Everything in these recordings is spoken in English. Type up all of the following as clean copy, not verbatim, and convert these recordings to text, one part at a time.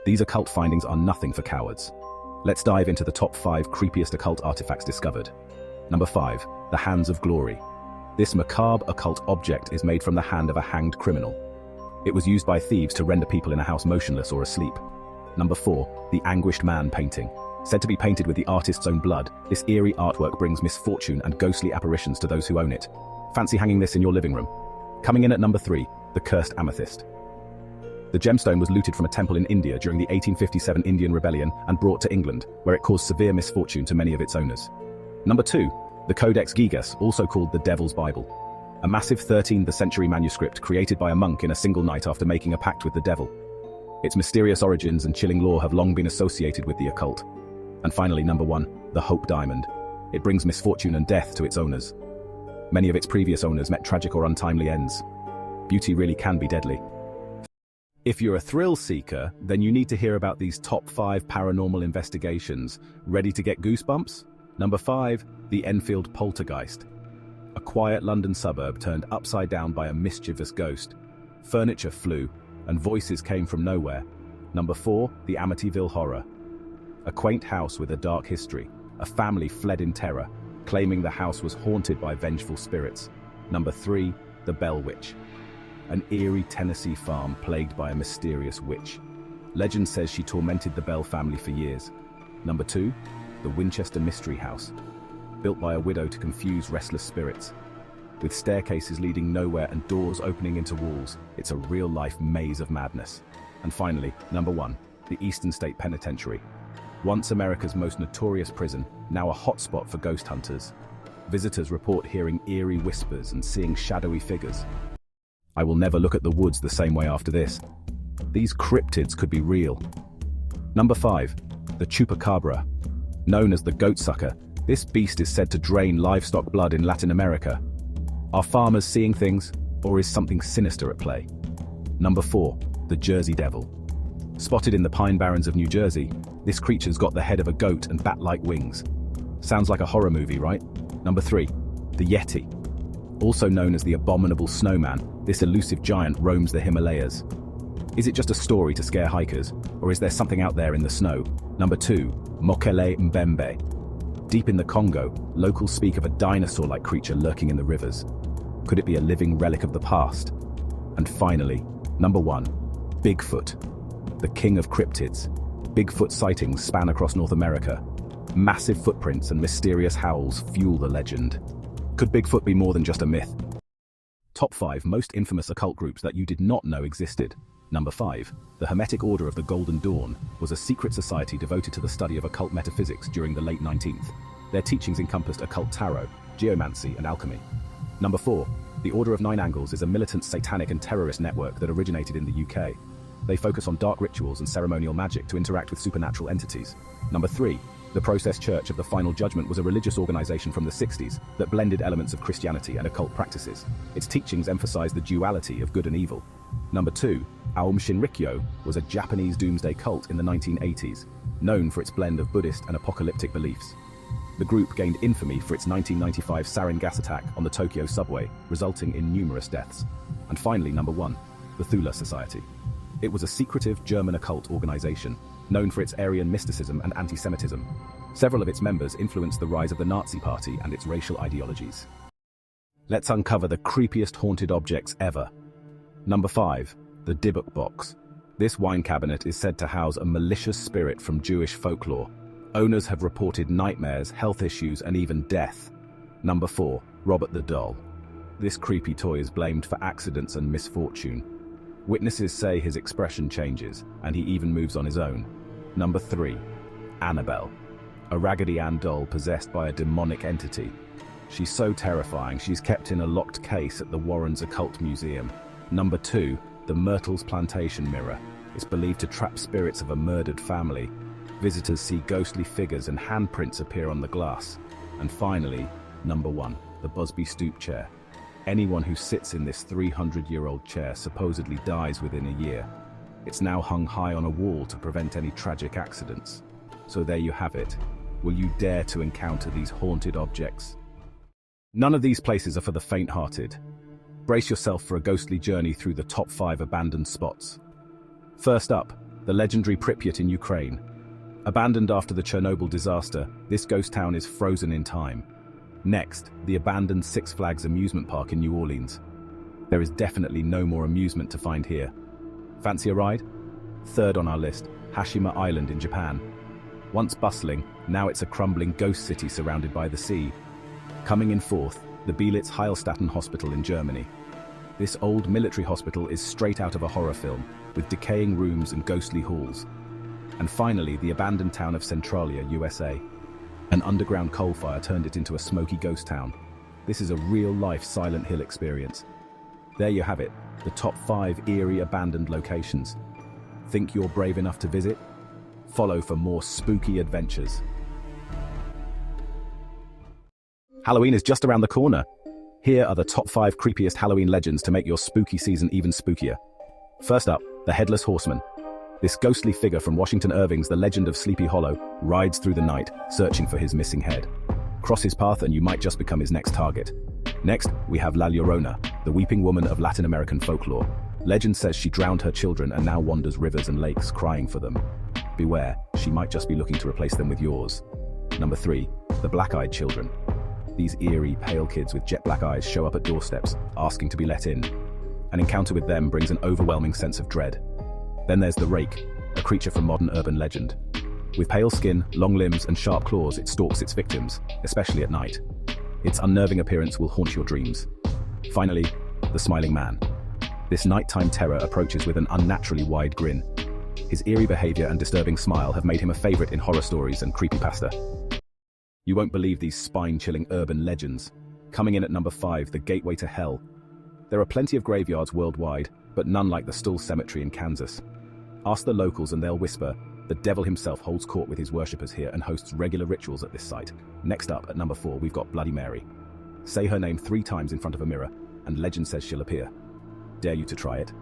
These occult findings are nothing for cowards. Let's dive into the top 5 creepiest occult artifacts discovered. Number 5. The Hands of Glory. This macabre occult object is made from the hand of a hanged criminal. It was used by thieves to render people in a house motionless or asleep. Number 4. The Anguished Man painting. Said to be painted with the artist's own blood, this eerie artwork brings misfortune and ghostly apparitions to those who own it. Fancy hanging this in your living room? Coming in at number 3. The Cursed Amethyst. The gemstone was looted from a temple in India during the 1857 Indian Rebellion and brought to England, where it caused severe misfortune to many of its owners. Number 2. The Codex Gigas, also called the Devil's Bible. A massive 13th century manuscript created by a monk in a single night after making a pact with the devil. Its mysterious origins and chilling lore have long been associated with the occult. And finally, number 1. The Hope Diamond. It brings misfortune and death to its owners. Many of its previous owners met tragic or untimely ends. Beauty really can be deadly. If you're a thrill seeker, then you need to hear about these top 5 paranormal investigations. Ready to get goosebumps? Number 5. The Enfield Poltergeist. A quiet London suburb turned upside down by a mischievous ghost. Furniture flew, and voices came from nowhere. Number 4. The Amityville Horror. A quaint house with a dark history. A family fled in terror, claiming the house was haunted by vengeful spirits. Number 3. The Bell Witch. An eerie Tennessee farm plagued by a mysterious witch. Legend says she tormented the Bell family for years. Number 2. The Winchester Mystery House. Built by a widow to confuse restless spirits. With staircases leading nowhere and doors opening into walls, it's a real-life maze of madness. And finally, number 1. The Eastern State Penitentiary. Once America's most notorious prison, now a hotspot for ghost hunters. Visitors report hearing eerie whispers and seeing shadowy figures. I will never look at the woods the same way after this. These cryptids could be real. Number 5. The Chupacabra. Known as the goat sucker, this beast is said to drain livestock blood in Latin America. Are farmers seeing things, or is something sinister at play? Number 4. The Jersey Devil. Spotted in the Pine Barrens of New Jersey, this creature's got the head of a goat and bat-like wings. Sounds like a horror movie, right? Number 3. The Yeti. Also known as the Abominable Snowman, this elusive giant roams the Himalayas. Is it just a story to scare hikers, or is there something out there in the snow? Number 2. Mokele Mbembe. Deep in the Congo, locals speak of a dinosaur-like creature lurking in the rivers. Could it be a living relic of the past? And finally, number 1. Bigfoot. The king of cryptids. Bigfoot sightings span across North America. Massive footprints and mysterious howls fuel the legend. Could Bigfoot be more than just a myth? Top 5 most infamous occult groups that you did not know existed. Number 5. The Hermetic Order of the Golden Dawn was a secret society devoted to the study of occult metaphysics during the late 19th. Their teachings encompassed occult tarot, geomancy, and alchemy. Number 4. The Order of Nine Angles is a militant satanic and terrorist network that originated in the UK. They focus on dark rituals and ceremonial magic to interact with supernatural entities. Number 3. The Process Church of the Final Judgment was a religious organization from the 60s that blended elements of Christianity and occult practices. Its teachings emphasized the duality of good and evil. Number 2. Aum Shinrikyo was a Japanese doomsday cult in the 1980s, known for its blend of Buddhist and apocalyptic beliefs. The group gained infamy for its 1995 sarin gas attack on the Tokyo subway, resulting in numerous deaths. And finally, number 1. The Thule Society. It was a secretive German occult organization, known for its Aryan mysticism and anti-Semitism. Several of its members influenced the rise of the Nazi Party and its racial ideologies. Let's uncover the creepiest haunted objects ever. Number 5. The Dybbuk Box. This wine cabinet is said to house a malicious spirit from Jewish folklore. Owners have reported nightmares, health issues, and even death. Number 4. Robert the Doll. This creepy toy is blamed for accidents and misfortune. Witnesses say his expression changes, and he even moves on his own. Number 3. Annabelle. A Raggedy Ann doll possessed by a demonic entity. She's so terrifying, she's kept in a locked case at the Warrens Occult Museum. Number 2. The Myrtle's Plantation Mirror. It's believed to trap spirits of a murdered family. Visitors see ghostly figures and handprints appear on the glass. And finally, number 1. The Busby Stoop Chair. Anyone who sits in this 300-year-old chair supposedly dies within a year. It's now hung high on a wall to prevent any tragic accidents. So there you have it. Will you dare to encounter these haunted objects? None of these places are for the faint-hearted. Brace yourself for a ghostly journey through the top 5 abandoned spots. First up, the legendary Pripyat in Ukraine. Abandoned after the Chernobyl disaster, this ghost town is frozen in time. Next, the abandoned Six Flags amusement park in New Orleans. There is definitely no more amusement to find here. Fancy a ride? Third on our list, Hashima Island in Japan. Once bustling, now it's a crumbling ghost city surrounded by the sea. Coming in fourth, the Belitz Heilstatten Hospital in Germany. This old military hospital is straight out of a horror film, with decaying rooms and ghostly halls. And finally, the abandoned town of Centralia, USA. An underground coal fire turned it into a smoky ghost town. This is a real-life Silent Hill experience. There you have it, the top 5 eerie abandoned locations. Think you're brave enough to visit? Follow for more spooky adventures. Halloween is just around the corner. Here are the top 5 creepiest Halloween legends to make your spooky season even spookier. First up, the Headless Horseman. This ghostly figure from Washington Irving's The Legend of Sleepy Hollow rides through the night, searching for his missing head. Cross his path and you might just become his next target. Next, we have La Llorona, the weeping woman of Latin American folklore. Legend says she drowned her children and now wanders rivers and lakes crying for them. Beware, she might just be looking to replace them with yours. Number 3, the Black-Eyed Children. These eerie, pale kids with jet black eyes show up at doorsteps, asking to be let in. An encounter with them brings an overwhelming sense of dread. Then there's the Rake, a creature from modern urban legend. With pale skin, long limbs, and sharp claws, it stalks its victims, especially at night. Its unnerving appearance will haunt your dreams. Finally, the Smiling Man. This nighttime terror approaches with an unnaturally wide grin. His eerie behavior and disturbing smile have made him a favorite in horror stories and creepypasta. You won't believe these spine-chilling urban legends. Coming in at number 5, the Gateway to Hell. There are plenty of graveyards worldwide, but none like the Stull Cemetery in Kansas. Ask the locals and they'll whisper, the devil himself holds court with his worshippers here and hosts regular rituals at this site. Next up, at number 4, we've got Bloody Mary. Say her name 3 times in front of a mirror, and legend says she'll appear. Dare you to try it?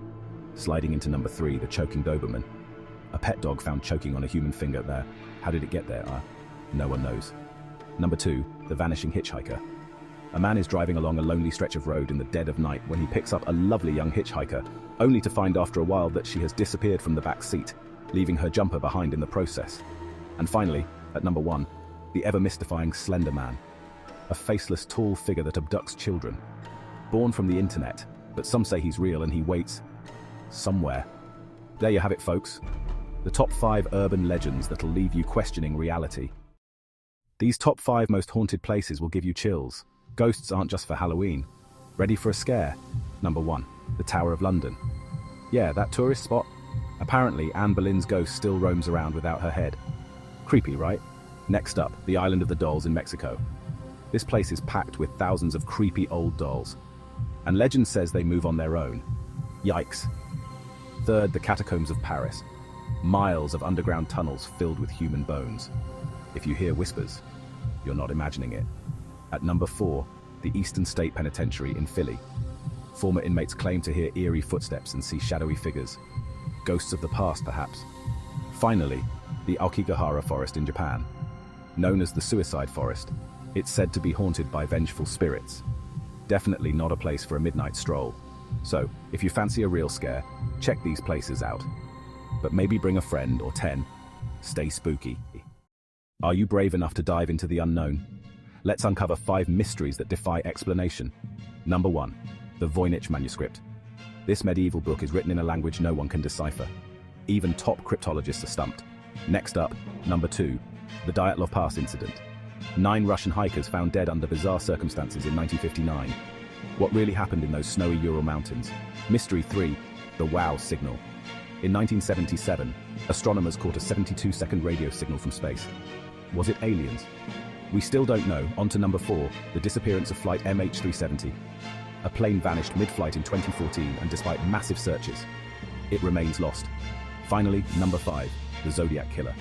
Sliding into number 3, the Choking Doberman. A pet dog found choking on a human finger there. How did it get there? No one knows. Number 2, the Vanishing Hitchhiker. A man is driving along a lonely stretch of road in the dead of night when he picks up a lovely young hitchhiker, only to find after a while that she has disappeared from the back seat, leaving her jumper behind in the process. And finally, at number 1, the ever-mystifying Slender Man. A faceless, tall figure that abducts children. Born from the internet, but some say he's real and he waits somewhere. There you have it, folks. The top 5 urban legends that'll leave you questioning reality. These top 5 most haunted places will give you chills. Ghosts aren't just for Halloween. Ready for a scare? Number 1, the Tower of London. Yeah, that tourist spot? Apparently, Anne Boleyn's ghost still roams around without her head. Creepy, right? Next up, the Island of the Dolls in Mexico. This place is packed with thousands of creepy old dolls. And legend says they move on their own. Yikes. Third, the Catacombs of Paris. Miles of underground tunnels filled with human bones. If you hear whispers, you're not imagining it. At number 4, the Eastern State Penitentiary in Philly. Former inmates claim to hear eerie footsteps and see shadowy figures. Ghosts of the past, perhaps. Finally, the Aokigahara Forest in Japan. Known as the Suicide Forest, it's said to be haunted by vengeful spirits. Definitely not a place for a midnight stroll. So, if you fancy a real scare, check these places out. But maybe bring a friend or 10. Stay spooky. Are you brave enough to dive into the unknown? Let's uncover 5 mysteries that defy explanation. Number 1, the Voynich manuscript. This medieval book is written in a language no one can decipher. Even top cryptologists are stumped. Next up, number 2, the Dyatlov Pass incident. 9 Russian hikers found dead under bizarre circumstances in 1959. What really happened in those snowy Ural mountains? Mystery 3, the WOW signal. In 1977, astronomers caught a 72-second radio signal from space. Was it aliens? We still don't know. On to number 4, the disappearance of flight MH370. A plane vanished mid-flight in 2014, and despite massive searches, it remains lost. Finally, number 5, the Zodiac Killer.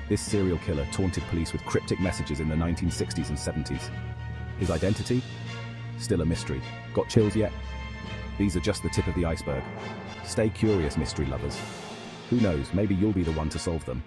This serial killer taunted police with cryptic messages in the 1960s and 70s. His identity? Still a mystery. Got chills yet? These are just the tip of the iceberg. Stay curious, mystery lovers. Who knows, maybe you'll be the one to solve them.